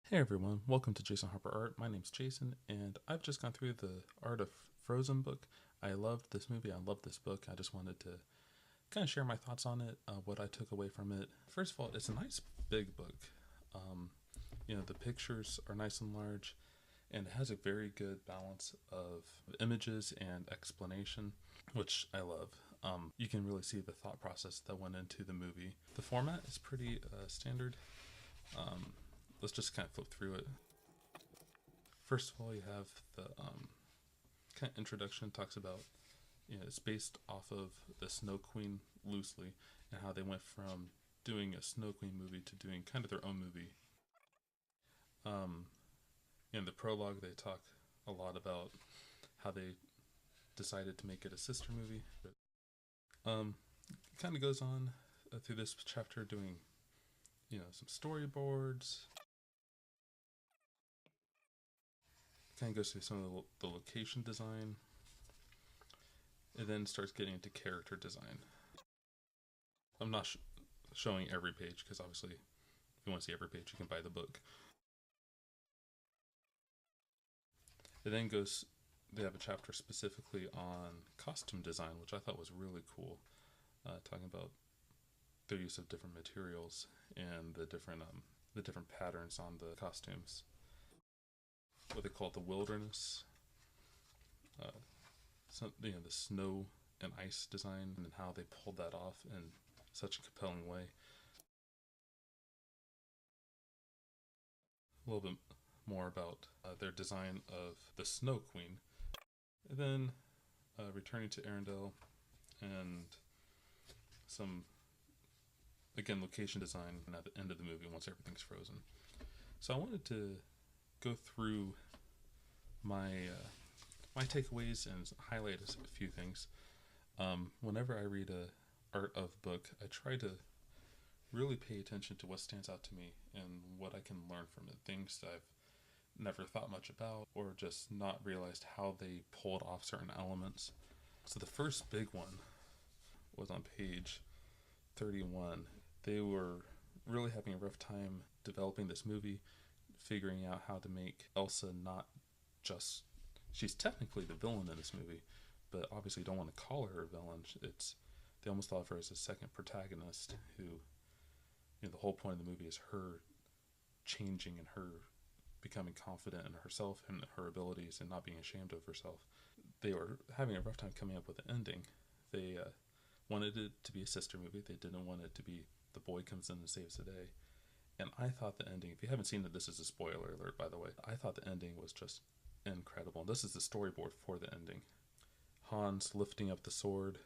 Hey everyone, welcome to Jason Harper Art. My name's Jason, and I've just gone through the Art of Frozen book. I loved this movie, I loved this book. I just wanted to kind of share my thoughts on it, what I took away from it. First of all, it's a nice big book. Um, the pictures are nice and large, and it has a very good balance of images and explanation, which I love. You can really see the thought process that went into the movie. The format is pretty standard. Um, let's just kind of flip through it. First of all, you have the kind of introduction, talks about, it's based off of the Snow Queen loosely, and how they went from doing a Snow Queen movie to doing kind of their own movie. Um, in the prologue, they talk a lot about how they decided to make it a sister movie. Um, it kind of goes on through this chapter doing, some storyboards. Kind of goes through some of the location design. It then starts getting into character design. I'm not showing every page because obviously, if you want to see every page, you can buy the book. It then goes. They have a chapter specifically on costume design, which I thought was really cool, talking about their use of different materials and the different patterns on the costumes. What they call the wilderness, uh, the snow and ice design, and how they pulled that off in such a compelling way. A little bit more about their design of the Snow Queen, and then returning to Arendelle and some, again, location design at the end of the movie once everything's frozen. So I wanted to go through my takeaways and highlight a few things. Whenever I read a art of book, I try to really pay attention to what stands out to me and what I can learn from it. Things that I've never thought much about or just not realized how they pulled off certain elements. So the first big one was on page 31. They were really having a rough time developing this movie, figuring out how to make Elsa not just. She's technically the villain in this movie, but obviously don't want to call her a villain. They almost thought of her as a second protagonist who, the whole point of the movie is her changing and her becoming confident in herself and her abilities and not being ashamed of herself. They were having a rough time coming up with an ending. They wanted it to be a sister movie. They didn't want it to be the boy comes in and saves the day. And I thought the ending, if you haven't seen it, this is a spoiler alert, by the way. I thought the ending was just incredible. And this is the storyboard for the ending. Hans lifting up the sword,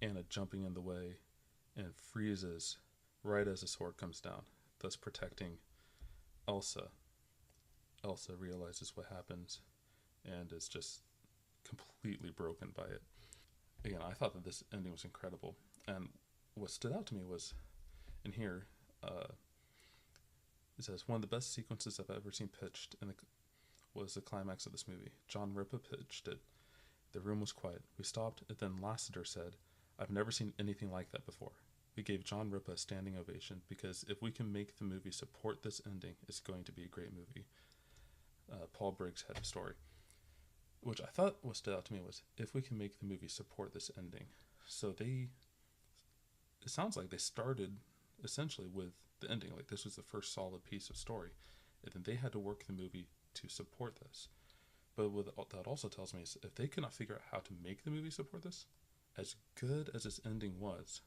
Anna jumping in the way, and freezes right as the sword comes down, thus protecting Elsa. Elsa realizes what happens and is just completely broken by it. Again, I thought that this ending was incredible. And what stood out to me was in here, it says, one of the best sequences I've ever seen pitched was the climax of this movie. John Ripa pitched it. The room was quiet. We stopped, and then Lasseter said, I've never seen anything like that before. We gave John Ripa a standing ovation because if we can make the movie support this ending, it's going to be a great movie. Paul Briggs had a story. Which I thought what stood out to me was if we can make the movie support this ending. So it sounds like they started essentially with the ending. Like this was the first solid piece of story. And then they had to work the movie to support this. But what that also tells me is if they could not figure out how to make the movie support this, as good as its ending was,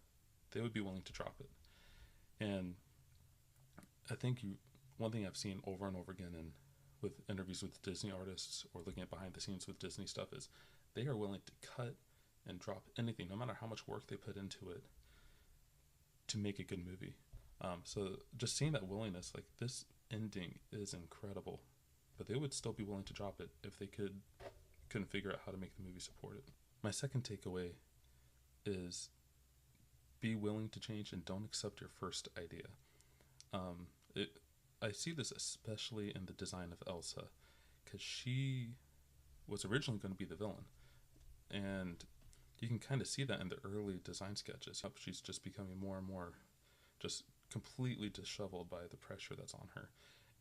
they would be willing to drop it. And I think one thing I've seen over and over again in with interviews with Disney artists or looking at behind the scenes with Disney stuff is they are willing to cut and drop anything, no matter how much work they put into it, to make a good movie. So just seeing that willingness, like this ending is incredible, but they would still be willing to drop it if they couldn't figure out how to make the movie support it. My second takeaway is be willing to change and don't accept your first idea. Um, it I see this especially in the design of Elsa, because she was originally going to be the villain, and you can kind of see that in the early design sketches. She's just becoming more and more just completely disheveled by the pressure that's on her,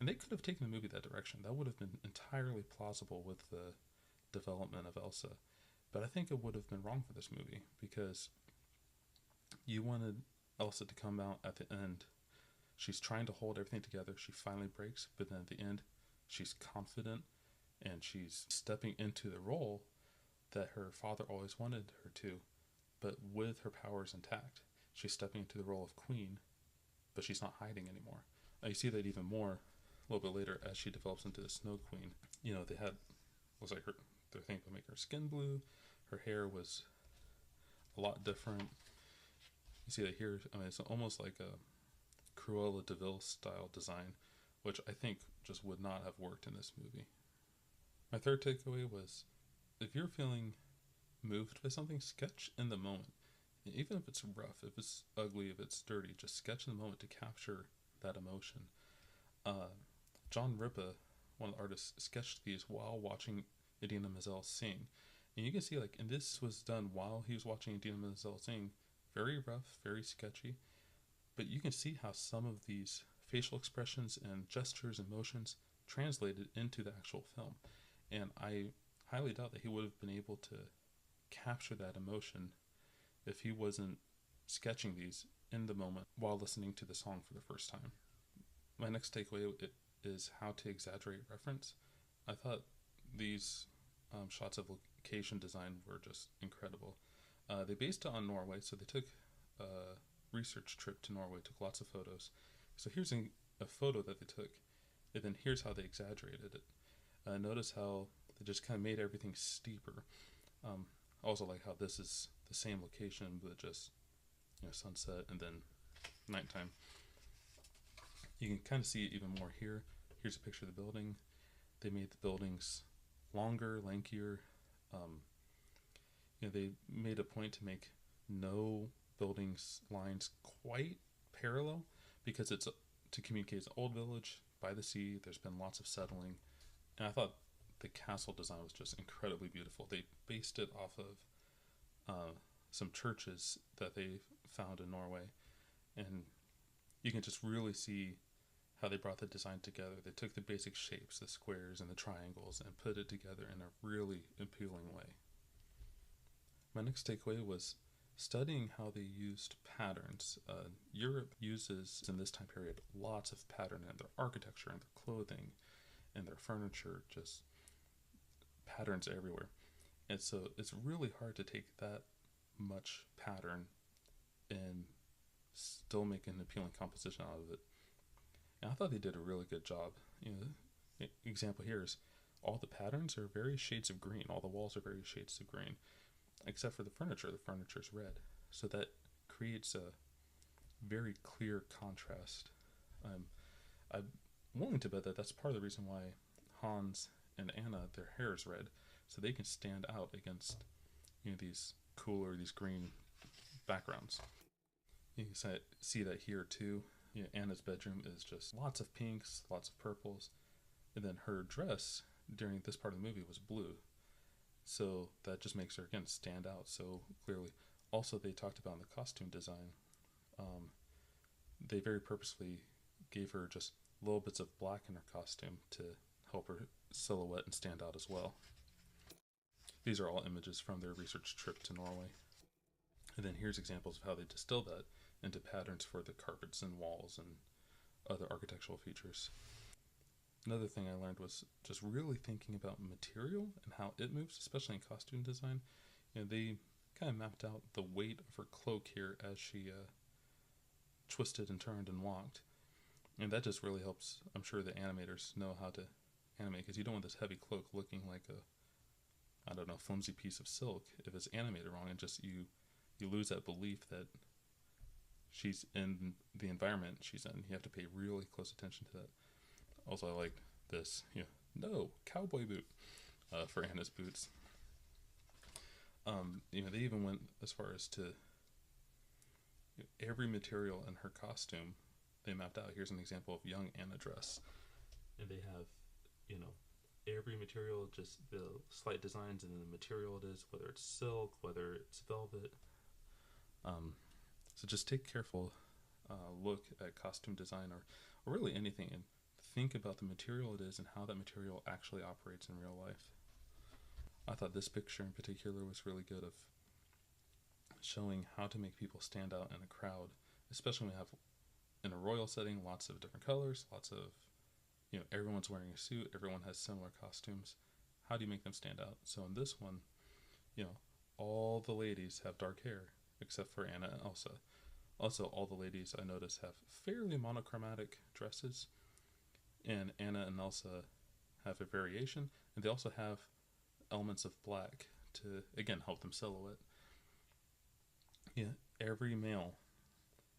And they could have taken the movie that direction. That would have been entirely plausible with the development of Elsa. But I think it would have been wrong for this movie because you wanted Elsa to come out at the end. She's trying to hold everything together. She finally breaks, but then at the end, she's confident and she's stepping into the role that her father always wanted her to, but with her powers intact. She's stepping into the role of queen, but she's not hiding anymore. You see that even more a little bit later as she develops into the Snow Queen. You know, they had, was like their thing to make her skin blue. Her hair was a lot different. You see that here, I mean, it's almost like a Cruella de Vil style design, which I think just would not have worked in this movie. My third takeaway was, if you're feeling moved by something, sketch in the moment. And even if it's rough, if it's ugly, if it's dirty, just sketch in the moment to capture that emotion. John Ripa, one of the artists, sketched these while watching Idina Menzel sing. And you can see, like, and this was done while he was watching Idina Menzel sing. Very rough, very sketchy. But you can see how some of these facial expressions and gestures and motions translated into the actual film. And I highly doubt that he would have been able to capture that emotion if he wasn't sketching these in the moment while listening to the song for the first time. My next takeaway is how to exaggerate reference. I thought these shots of location design were just incredible. They based it on Norway, so they took a research trip to Norway, took lots of photos. So here's a photo that they took, and then here's how they exaggerated it. Notice how they just kind of made everything steeper. Also like how this is the same location, but just, you know, sunset and then nighttime. You can kind of see it even more here. Here's a picture of the building. They made the buildings longer, lankier. You know, they made a point to make no buildings lines quite parallel because it's to communicate it's an old village by the sea. There's been lots of settling, and I thought the castle design was just incredibly beautiful. They based it off of some churches that they found in Norway, and you can just really see how they brought the design together. They took the basic shapes, the squares and the triangles, and put it together in a really appealing way. My next takeaway was studying how they used patterns. Europe uses, in this time period, lots of pattern in their architecture and their clothing and their furniture, just patterns everywhere. And so it's really hard to take that much pattern and still make an appealing composition out of it. And I thought they did a really good job. You know, example here is all the patterns are very shades of green. All the walls are very shades of green, except for the furniture. The furniture is red, so that creates a very clear contrast. I'm willing to bet that that's part of the reason why Hans and Anna, their hair is red, so they can stand out against, you know, these cooler, these green backgrounds. You can see that here too. You know, Anna's bedroom is just lots of pinks, lots of purples, and then her dress during this part of the movie was blue. So that just makes her, again, stand out so clearly. Also, they talked about in the costume design, they very purposefully gave her just little bits of black in her costume to help her silhouette and stand out as well. These are all images from their research trip to Norway. And then here's examples of how they distilled that into patterns for the carpets and walls and other architectural features. Another thing I learned was just really thinking about material and how it moves, especially in costume design. You know, they kind of mapped out the weight of her cloak here as she twisted and turned and walked. And that just really helps, I'm sure, the animators know how to animate, because you don't want this heavy cloak looking like a, I don't know, flimsy piece of silk if it's animated wrong, and just you lose that belief that she's in the environment she's in. You have to pay really close attention to that. Also, I like this, you know, no, cowboy boot for Anna's boots. You know, they even went as far as to, you know, every material in her costume they mapped out. Here's an example of young Anna dress. And they have, you know, every material, just the slight designs and the material it is, whether it's silk, whether it's velvet. So just take careful look at costume design or really anything, and think about the material it is and how that material actually operates in real life. I thought this picture in particular was really good of showing how to make people stand out in a crowd, especially when you have in a royal setting lots of different colors, lots of, everyone's wearing a suit, everyone has similar costumes. How do you make them stand out? So in this one, all the ladies have dark hair except for Anna and Elsa. Also, all the ladies I notice have fairly monochromatic dresses, and Anna and Elsa have a variation, and they also have elements of black to, again, help them silhouette. Every male,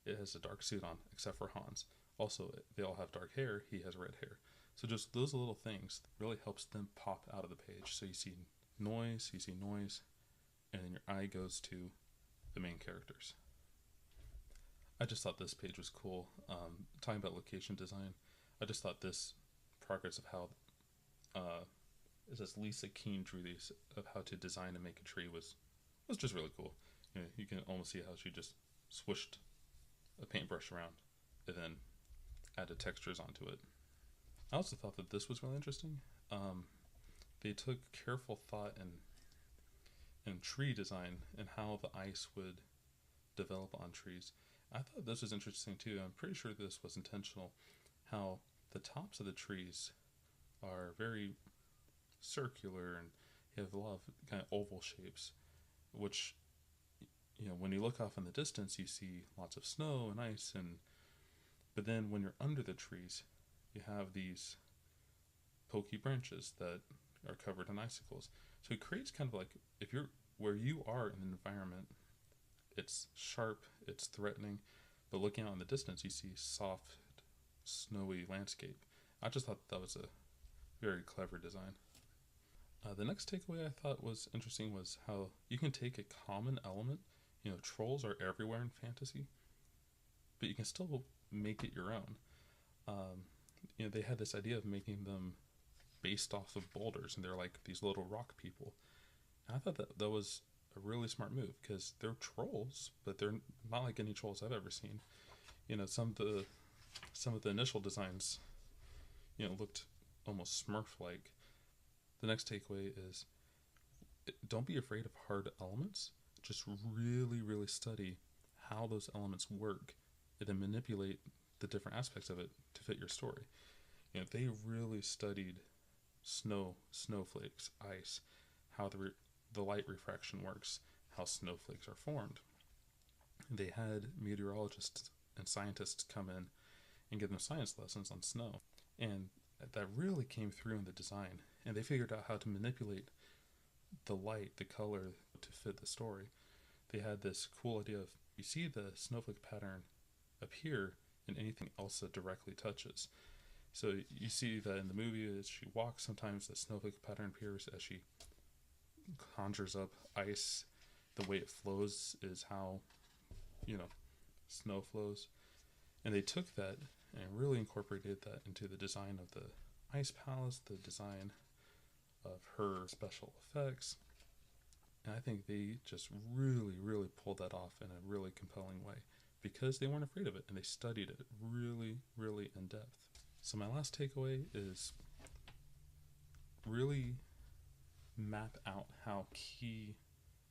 it has a dark suit on except for Hans. Also, they all have dark hair, he has red hair. So just those little things really helps them pop out of the page. So you see noise, and then your eye goes to the main characters. I just thought this page was cool. Talking about location design, I just thought this progress of how it says Lisa Keene drew these, of how to design and make a tree was just really cool. You can almost see how she just swished a paintbrush around and then added textures onto it. I also thought that this was really interesting. They took careful thought in tree design and how the ice would develop on trees. I thought this was interesting too. I'm pretty sure this was intentional, how the tops of the trees are very circular and you have a lot of kind of oval shapes, which, when you look off in the distance, you see lots of snow and ice, but then when you're under the trees, you have these pokey branches that are covered in icicles. So it creates kind of like, if you're where you are in an environment, it's sharp, it's threatening, but looking out in the distance, you see soft, snowy landscape. I just thought that was a very clever design. The next takeaway I thought was interesting was how you can take a common element. Trolls are everywhere in fantasy, but you can still make it your own. They had this idea of making them based off of boulders, and they're like these little rock people. And I thought that was a really smart move, because they're trolls, but they're not like any trolls I've ever seen. Some of the initial designs, looked almost Smurf-like. The next takeaway is, don't be afraid of hard elements. Just really, really study how those elements work, and then manipulate the different aspects of it to fit your story. They really studied snow, snowflakes, ice, how the light refraction works, how snowflakes are formed. They had meteorologists and scientists come in and give them science lessons on snow, and that really came through in the design. And they figured out how to manipulate the light, the color, to fit the story. They had this cool idea of, you see the snowflake pattern appear in anything Elsa directly touches. So you see that in the movie, as she walks, sometimes the snowflake pattern appears as she conjures up ice. The way it flows is how, snow flows. And they took that and really incorporated that into the design of the ice palace, the design of her special effects. And I think they just really, really pulled that off in a really compelling way, because they weren't afraid of it and they studied it really, really in depth. So my last takeaway is really map out how key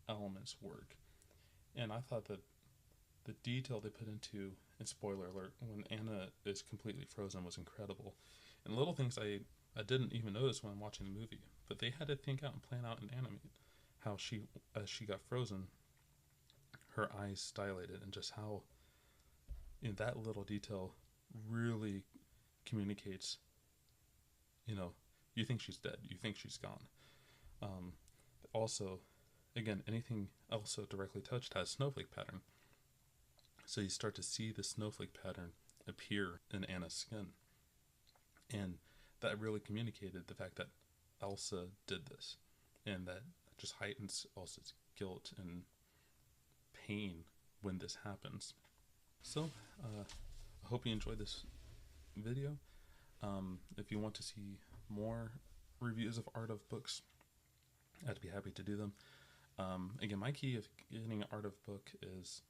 elements work. And I thought that the detail they put into, and spoiler alert, when Anna is completely frozen was incredible. And little things I didn't even notice when I'm watching the movie, but they had to think out and plan out and animate how as she got frozen, her eyes dilated, and just how that little detail really communicates, you think she's dead, you think she's gone. Also, again, anything Elsa directly touched has snowflake pattern. So you start to see the snowflake pattern appear in Anna's skin. And that really communicated the fact that Elsa did this. And that just heightens Elsa's guilt and pain when this happens. So, I hope you enjoyed this video. If you want to see more reviews of art of books, I'd be happy to do them. Again, my key of getting an art of book is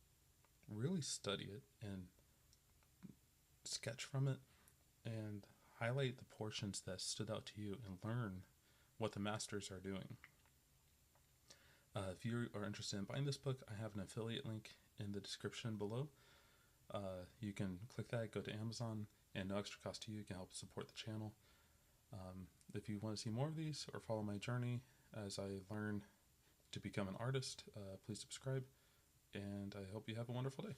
really study it and sketch from it and highlight the portions that stood out to you and learn what the masters are doing. If you are interested in buying this book, I have an affiliate link in the description below. You can click that, go to Amazon, and no extra cost to you. You can help support the channel. If you want to see more of these or follow my journey as I learn to become an artist, please subscribe, and I hope you have a wonderful day.